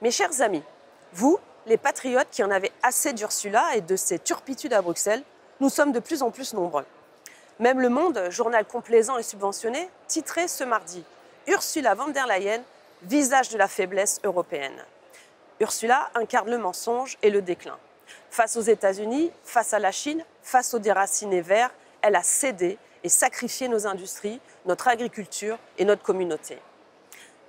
Mes chers amis, vous, les patriotes qui en avez assez d'Ursula et de ses turpitudes à Bruxelles, nous sommes de plus en plus nombreux. Même Le Monde, journal complaisant et subventionné, titrait ce mardi « Ursula von der Leyen, visage de la faiblesse européenne ». Ursula incarne le mensonge et le déclin. Face aux États-Unis, face à la Chine, face aux déracinés verts, elle a cédé et sacrifié nos industries, notre agriculture et notre communauté.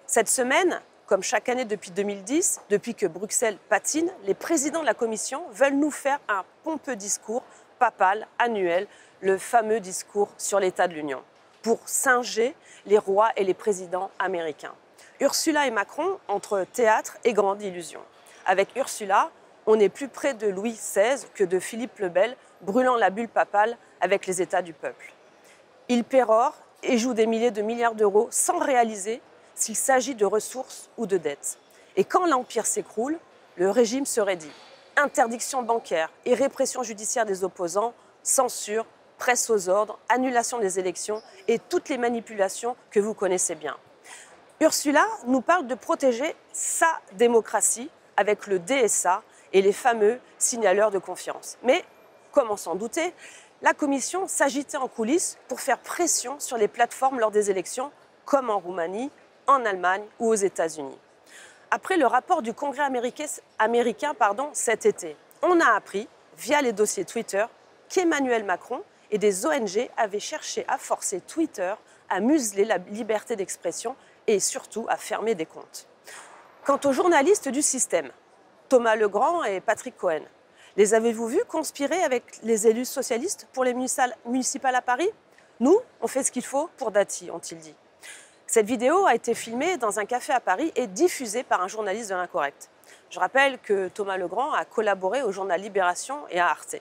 Cette semaine, comme chaque année depuis 2010, depuis que Bruxelles patine, les présidents de la Commission veulent nous faire un pompeux discours papal annuel, le fameux discours sur l'état de l'Union, pour singer les rois et les présidents américains. Ursula et Macron entre théâtre et grande illusion. Avec Ursula, on est plus près de Louis XVI que de Philippe le Bel, brûlant la bulle papale avec les États du peuple. Il pérore et joue des milliers de milliards d'euros sans réaliser s'il s'agit de ressources ou de dettes. Et quand l'Empire s'écroule, le régime se raidit. Interdiction bancaire et répression judiciaire des opposants, censure, presse aux ordres, annulation des élections et toutes les manipulations que vous connaissez bien. Ursula nous parle de protéger sa démocratie avec le DSA et les fameux signaleurs de confiance. Mais, comment s'en douter, la Commission s'agitait en coulisses pour faire pression sur les plateformes lors des élections, comme en Roumanie, en Allemagne ou aux États-Unis. Après le rapport du Congrès américain cet été, on a appris, via les dossiers Twitter, qu'Emmanuel Macron et des ONG avaient cherché à forcer Twitter à museler la liberté d'expression et surtout à fermer des comptes. Quant aux journalistes du système, Thomas Legrand et Patrick Cohen, les avez-vous vus conspirer avec les élus socialistes pour les municipales à Paris? Nous, on fait ce qu'il faut pour Dati, ont-ils dit. Cette vidéo a été filmée dans un café à Paris et diffusée par un journaliste de l'Incorrect. Je rappelle que Thomas Legrand a collaboré au journal Libération et à Arte.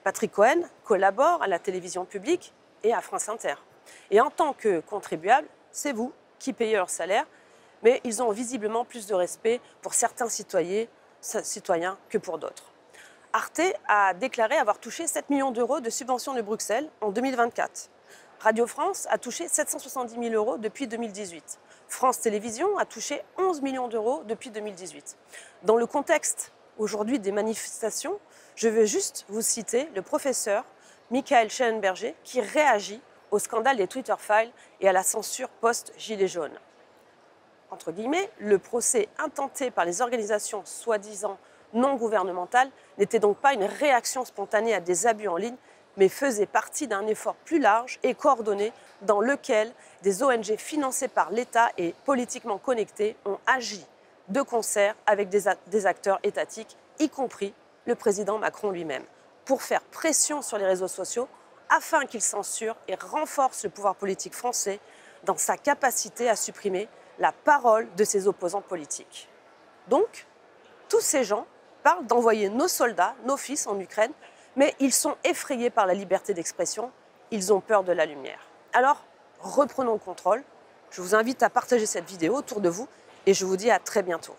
Patrick Cohen collabore à la télévision publique et à France Inter. Et en tant que contribuable, c'est vous qui payez leur salaire, mais ils ont visiblement plus de respect pour certains citoyens que pour d'autres. Arte a déclaré avoir touché 7 millions d'euros de subventions de Bruxelles en 2024. Radio France a touché 770 000 euros depuis 2018. France Télévisions a touché 11 millions d'euros depuis 2018. Dans le contexte aujourd'hui des manifestations, je veux juste vous citer le professeur Michael Schellenberger qui réagit au scandale des Twitter Files et à la censure post-Gilets jaunes. Entre guillemets, le procès intenté par les organisations soi-disant non gouvernementales n'était donc pas une réaction spontanée à des abus en ligne, mais faisait partie d'un effort plus large et coordonné dans lequel des ONG financées par l'État et politiquement connectées ont agi de concert avec des acteurs étatiques, y compris le président Macron lui-même, pour faire pression sur les réseaux sociaux afin qu'ils censurent et renforcent le pouvoir politique français dans sa capacité à supprimer la parole de ses opposants politiques. Donc, tous ces gens parlent d'envoyer nos soldats, nos fils en Ukraine, mais ils sont effrayés par la liberté d'expression, ils ont peur de la lumière. Alors, reprenons le contrôle. Je vous invite à partager cette vidéo autour de vous et je vous dis à très bientôt.